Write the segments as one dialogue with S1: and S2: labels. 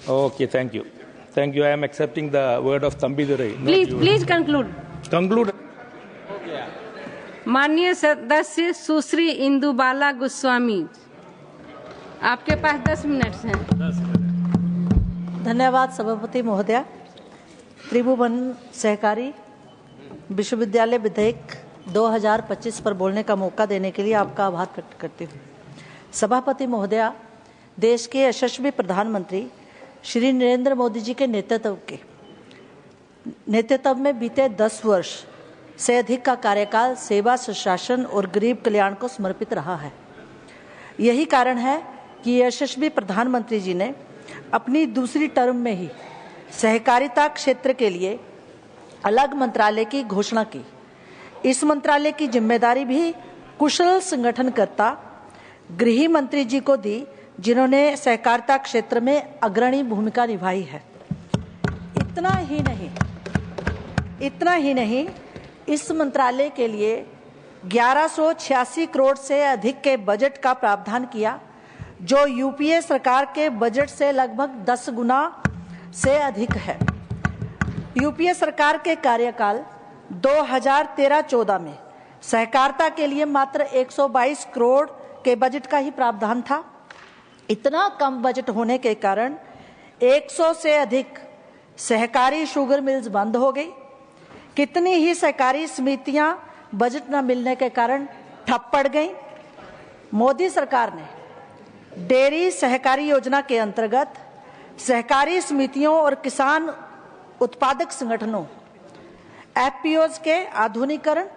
S1: Okay, thank you. Thank you. I am accepting the word of Thambidurai.
S2: Please conclude.
S1: Conclude.
S2: माननीय सदस्य सुश्री इंदुबाला गोस्वामी, आपके पास 10 minute हैं।
S3: धन्यवाद सभापति महोदया। त्रिभुवन सहकारी विश्वविद्यालय विधेयक 2025 पर बोलने का मौका देने के लिए आपका आभार व्यक्त करती हूँ। सभापति महोदया, देश के यशस्वी प्रधानमंत्री श्री नरेंद्र मोदी जी के नेतृत्व में बीते 10 वर्ष से अधिक का कार्यकाल सेवा, सुशासन और गरीब कल्याण को समर्पित रहा है। यही कारण है कि यशस्वी प्रधानमंत्री जी ने अपनी दूसरी टर्म में ही सहकारिता क्षेत्र के लिए अलग मंत्रालय की घोषणा की। इस मंत्रालय की जिम्मेदारी भी कुशल संगठनकर्ता गृह मंत्री जी को दी, जिन्होंने सहकारिता क्षेत्र में अग्रणी भूमिका निभाई है। इतना ही नहीं, इस मंत्रालय के लिए 1186 करोड़ से अधिक के बजट का प्रावधान किया, जो यूपीए सरकार के बजट से लगभग 10 गुना से अधिक है। यूपीए सरकार के कार्यकाल 2013-14 में सहकारिता के लिए मात्र 122 करोड़ के बजट का ही प्रावधान था। इतना कम बजट होने के कारण 100 से अधिक सहकारी शुगर मिल्स बंद हो गई। कितनी ही सहकारी समितियां बजट न मिलने के कारण ठप पड़ गईं। मोदी सरकार ने डेयरी सहकारी योजना के अंतर्गत सहकारी समितियों और किसान उत्पादक संगठनों एफपीओज के आधुनिकीकरण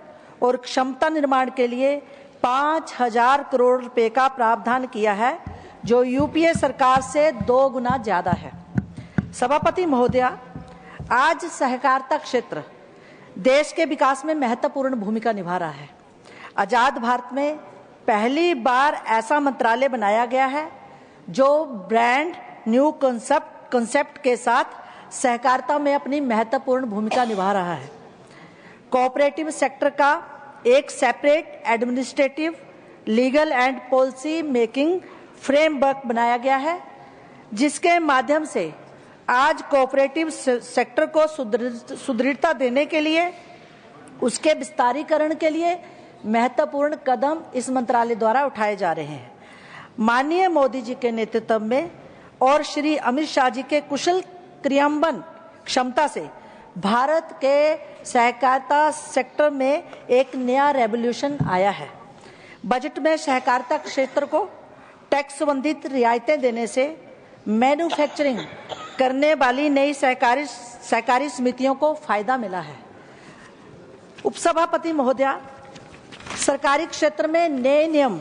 S3: और क्षमता निर्माण के लिए 5000 करोड़ रुपए का प्रावधान किया है, जो यूपीए सरकार से 2 गुना ज्यादा है। सभापति महोदया, आज सहकारिता क्षेत्र देश के विकास में महत्वपूर्ण भूमिका निभा रहा है। आजाद भारत में पहली बार ऐसा मंत्रालय बनाया गया है जो ब्रांड न्यू कॉन्सेप्ट के साथ सहकारिता में अपनी महत्वपूर्ण भूमिका निभा रहा है। कोऑपरेटिव सेक्टर का एक separate administrative, legal and policy making framework बनाया गया है, जिसके माध्यम से आज कोऑपरेटिव सेक्टर को सुदृढ़ता देने के लिए, उसके विस्तारीकरण के लिए महत्वपूर्ण कदम इस मंत्रालय द्वारा उठाए जा रहे हैं। माननीय मोदी जी के नेतृत्व में और श्री अमित शाह जी के कुशल क्रियान्वयन क्षमता से भारत के सहकारिता सेक्टर में एक नया रेवोल्यूशन आया है। बजट में सहकारिता क्षेत्र को टैक्स संबंधित रियायतें देने से मैन्युफैक्चरिंग करने वाली नई सहकारी समितियों को फायदा मिला है। उपसभापति महोदया, सरकारी क्षेत्र में नए नियम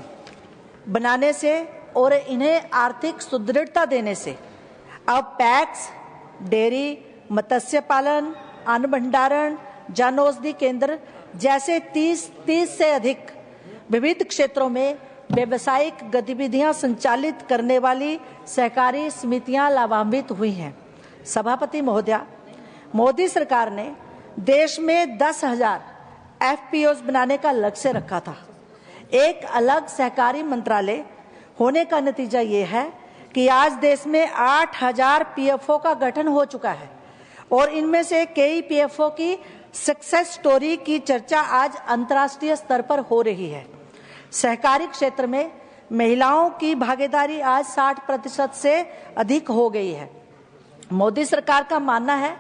S3: बनाने से और इन्हें आर्थिक सुदृढ़ता देने से अब पैक्स, डेयरी, मत्स्य पालन, अन्न भंडारण, जन औषधि केंद्र जैसे 30 से अधिक विविध क्षेत्रों में व्यावसायिक गतिविधियां संचालित करने वाली सहकारी समितियां लाभान्वित हुई हैं। सभापति महोदया, मोदी सरकार ने देश में 10,000 एफपीओज बनाने का लक्ष्य रखा था। एक अलग सहकारी मंत्रालय होने का नतीजा ये है कि आज देश में 8,000 पीएफओ का गठन हो चुका है और इनमें से कई पीएफओ की सक्सेस स्टोरी की चर्चा आज अंतर्राष्ट्रीय स्तर पर हो रही है। सहकारी क्षेत्र में महिलाओं की भागीदारी आज 60% से अधिक हो गई है। मोदी सरकार का मानना है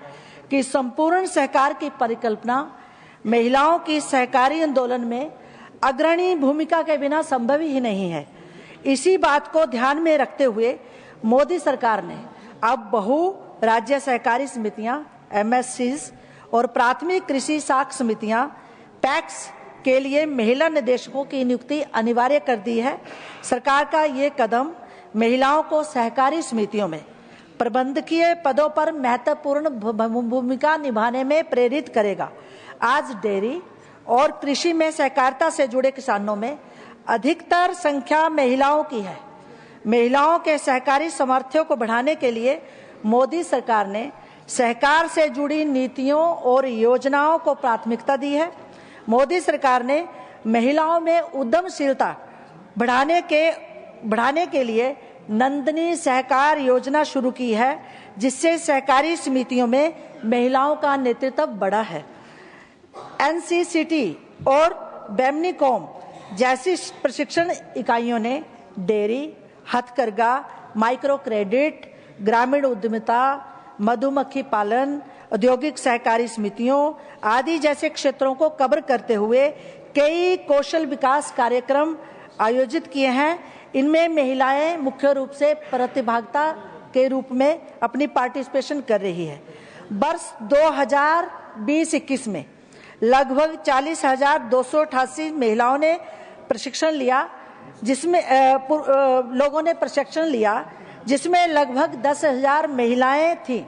S3: कि संपूर्ण सहकार की परिकल्पना महिलाओं की सहकारी आंदोलन में अग्रणी भूमिका के बिना संभव ही नहीं है। इसी बात को ध्यान में रखते हुए मोदी सरकार ने अब बहु राज्य सहकारी समितियां, एमएससीज और प्राथमिक कृषि साख समितियां, पैक्स के लिए महिला निदेशकों की नियुक्ति अनिवार्य कर दी है। सरकार का ये कदम महिलाओं को सहकारी समितियों में प्रबंधकीय पदों पर महत्वपूर्ण भूमिका निभाने में प्रेरित करेगा। आज डेयरी और कृषि में सहकारिता से जुड़े किसानों में अधिकतर संख्या महिलाओं की है। महिलाओं के सहकारी सामर्थ्यों को बढ़ाने के लिए मोदी सरकार ने सहकार से जुड़ी नीतियों और योजनाओं को प्राथमिकता दी है। मोदी सरकार ने महिलाओं में उद्यमशीलता बढ़ाने के लिए नंदिनी सहकार योजना शुरू की है, जिससे सहकारी समितियों में महिलाओं का नेतृत्व बढ़ा है। एनसीसीटी और बेमनीकॉम जैसी प्रशिक्षण इकाइयों ने डेयरी, हथकरघा, माइक्रो क्रेडिट, ग्रामीण उद्यमिता, मधुमक्खी पालन, औद्योगिक सहकारी समितियों आदि जैसे क्षेत्रों को कवर करते हुए कई कौशल विकास कार्यक्रम आयोजित किए हैं। इनमें महिलाएं मुख्य रूप से प्रतिभागिता के रूप में अपनी पार्टिसिपेशन कर रही है। वर्ष 2020-21 में लगभग 40,288 महिलाओं ने प्रशिक्षण लिया, जिसमें लोगों ने प्रशिक्षण लिया, जिसमें लगभग 10,000 महिलाएं थीं।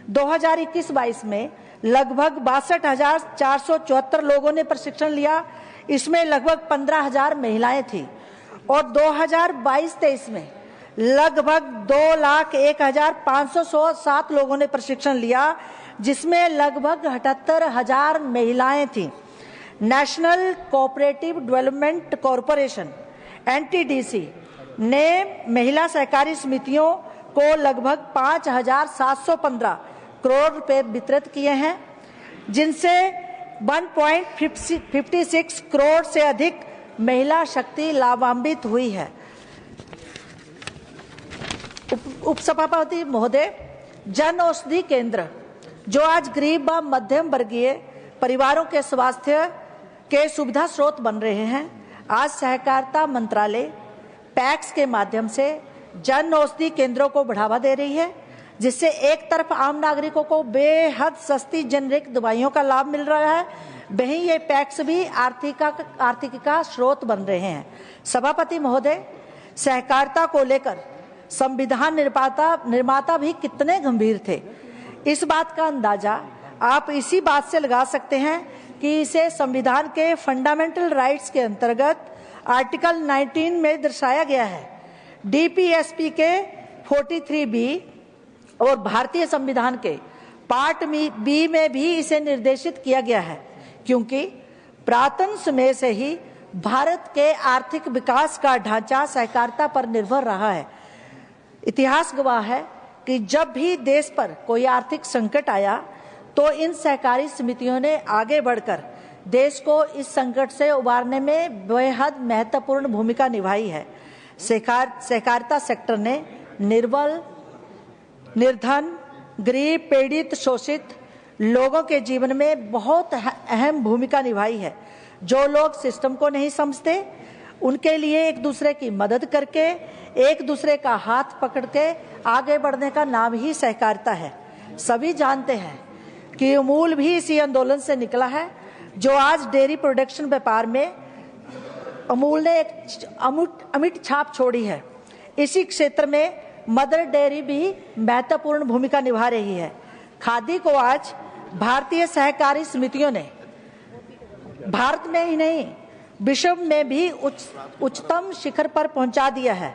S3: 2021-22 में लगभग 62,474 लोगों ने प्रशिक्षण लिया, इसमें लगभग 15,000 महिलाएं थीं। और 2022-23 में लगभग 2,01,507 लोगों ने प्रशिक्षण लिया, जिसमें लगभग 78,000 महिलाएं थीं। National cooperative development corporation (NTDC) ने महिला सहकारी समितियों को लगभग 5,715 करोड़ रुपए वितरित किए हैं, जिनसे 1.56 करोड़ से अधिक महिला शक्ति लाभान्वित हुई है। उपसभापति महोदय, जन औषधि केंद्र जो आज गरीब व मध्यम वर्गीय परिवारों के स्वास्थ्य के सुविधा स्रोत बन रहे हैं, आज सहकारिता मंत्रालय पैक्स के माध्यम से जन औषधि केंद्रों को बढ़ावा दे रही है, जिससे एक तरफ आम नागरिकों को बेहद सस्ती जेनेरिक दवाइयों का लाभ मिल रहा है, वहीं ये पैक्स भी आर्थिकी का स्रोत बन रहे हैं। सभापति महोदय, सहकारिता को लेकर संविधान निर्माता भी कितने गंभीर थे, इस बात का अंदाजा आप इसी बात से लगा सकते हैं कि इसे संविधान के फंडामेंटल राइट्स के अंतर्गत आर्टिकल 19 में दर्शाया गया है। डीपीएसपी के 43B और भारतीय संविधान के पार्ट बी में भी इसे निर्देशित किया गया है, क्योंकि पुरातन समय से ही भारत के आर्थिक विकास का ढांचा सहकारिता पर निर्भर रहा है। इतिहास गवाह है कि जब भी देश पर कोई आर्थिक संकट आया तो इन सहकारी समितियों ने आगे बढ़कर देश को इस संकट से उबारने में बेहद महत्वपूर्ण भूमिका निभाई है। सहकारिता सेक्टर ने निर्बल, निर्धन, गरीब, पीड़ित, शोषित लोगों के जीवन में बहुत अहम भूमिका निभाई है। जो लोग सिस्टम को नहीं समझते, उनके लिए एक दूसरे की मदद करके, एक दूसरे का हाथ पकड़ के आगे बढ़ने का नाम ही सहकारिता है। सभी जानते हैं कि अमूल भी इसी आंदोलन से निकला है, जो आज डेयरी प्रोडक्शन व्यापार में अमूल ने एक अमिट छाप छोड़ी है। इसी क्षेत्र में मदर डेयरी भी महत्वपूर्ण भूमिका निभा रही है। खादी को आज भारतीय सहकारी समितियों ने भारत में ही नहीं, विश्व में भी उच्चतम शिखर पर पहुंचा दिया है।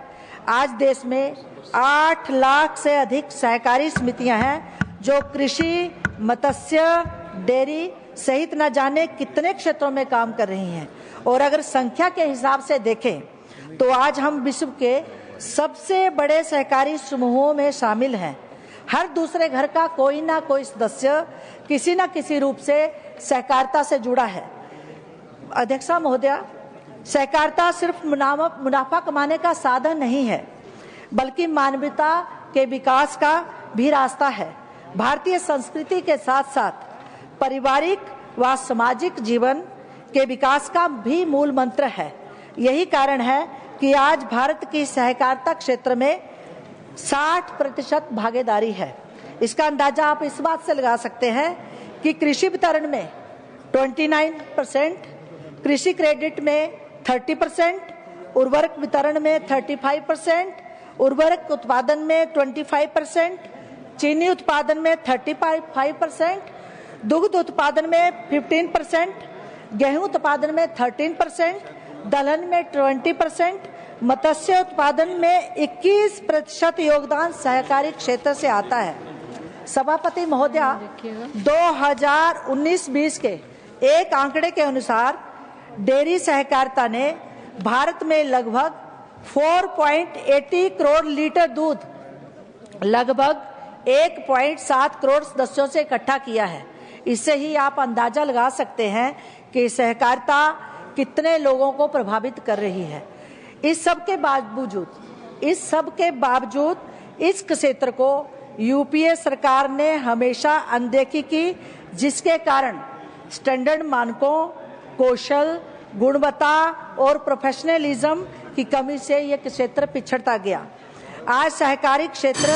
S3: आज देश में 8 लाख से अधिक सहकारी समितियां हैं, जो कृषि, मत्स्य, डेयरी सहित न जाने कितने क्षेत्रों में काम कर रही हैं। और अगर संख्या के हिसाब से देखें तो आज हम विश्व के सबसे बड़े सहकारी समूहों में शामिल हैं। हर दूसरे घर का कोई ना कोई सदस्य किसी न किसी रूप से सहकारिता से जुड़ा है। अध्यक्षा महोदया, सहकारिता सिर्फ मुनाफा कमाने का साधन नहीं है, बल्कि मानवता के विकास का भी रास्ता है। भारतीय संस्कृति के साथ साथ पारिवारिक व सामाजिक जीवन के विकास का भी मूल मंत्र है। यही कारण है कि आज भारत की सहकारिता क्षेत्र में 60% भागीदारी है। इसका अंदाजा आप इस बात से लगा सकते हैं कि कृषि वितरण में 29%, कृषि क्रेडिट में 30%, उर्वरक वितरण में 35%, उर्वरक उत्पादन में 25%, चीनी उत्पादन में 35%, दुग्ध उत्पादन में 15%, गेहूं उत्पादन में 13%, दलहन में 20%, मत्स्य उत्पादन में 21% योगदान सहकारी क्षेत्र से आता है। सभापति महोदया, 2019-20 के एक आंकड़े के अनुसार डेयरी सहकारिता ने भारत में लगभग 4.80 करोड़ लीटर दूध लगभग 1.7 करोड़ सदस्यों से इकट्ठा किया है। इससे ही आप अंदाजा लगा सकते हैं कि सहकारिता कितने लोगों को प्रभावित कर रही है। इस सब के बावजूद इस क्षेत्र को यूपीए सरकार ने हमेशा अनदेखी की, जिसके कारण स्टैंडर्ड मानकों, कौशल, गुणवत्ता और प्रोफेशनलिज्म की कमी से यह क्षेत्र पिछड़ता गया। आज सहकारी क्षेत्र।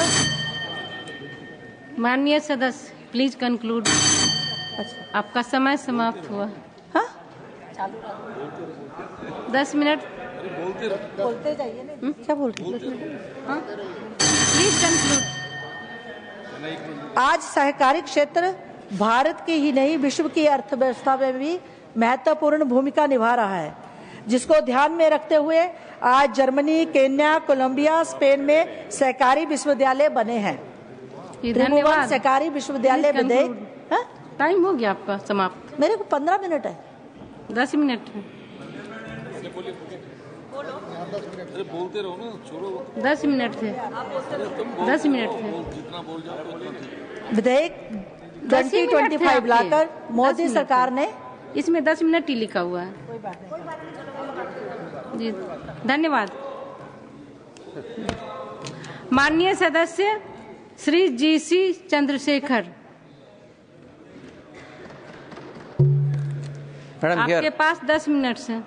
S2: माननीय सदस्य प्लीज कंक्लूड। आपका समय समाप्त हुआ।
S3: हाँ?
S2: 10 मिनट
S3: बोलते जाइए ना। क्या बोल रहे?
S2: Please conclude.
S3: आज सहकारी क्षेत्र भारत की ही नहीं विश्व की अर्थव्यवस्था में भी महत्वपूर्ण भूमिका निभा रहा है, जिसको ध्यान में रखते हुए आज जर्मनी, केन्या, कोलंबिया, स्पेन में सहकारी विश्वविद्यालय बने हैं।
S2: धन्यवाद।
S3: सहकारी विश्वविद्यालय विधेयक।
S2: टाइम हो गया आपका समाप्त।
S3: मेरे को 15 मिनट है।
S2: 10 मिनट।
S4: बोलते रहो ना, छोड़ो।
S2: 10 मिनट थे। 10 मिनट थे।
S3: विधेयक 2025 लाकर मोदी सरकार ने,
S2: इसमें 10 मिनट ही लिखा हुआ है। जी धन्यवाद। माननीय सदस्य श्री जीसी चंद्रशेखर, आपके पास 10 मिनट है।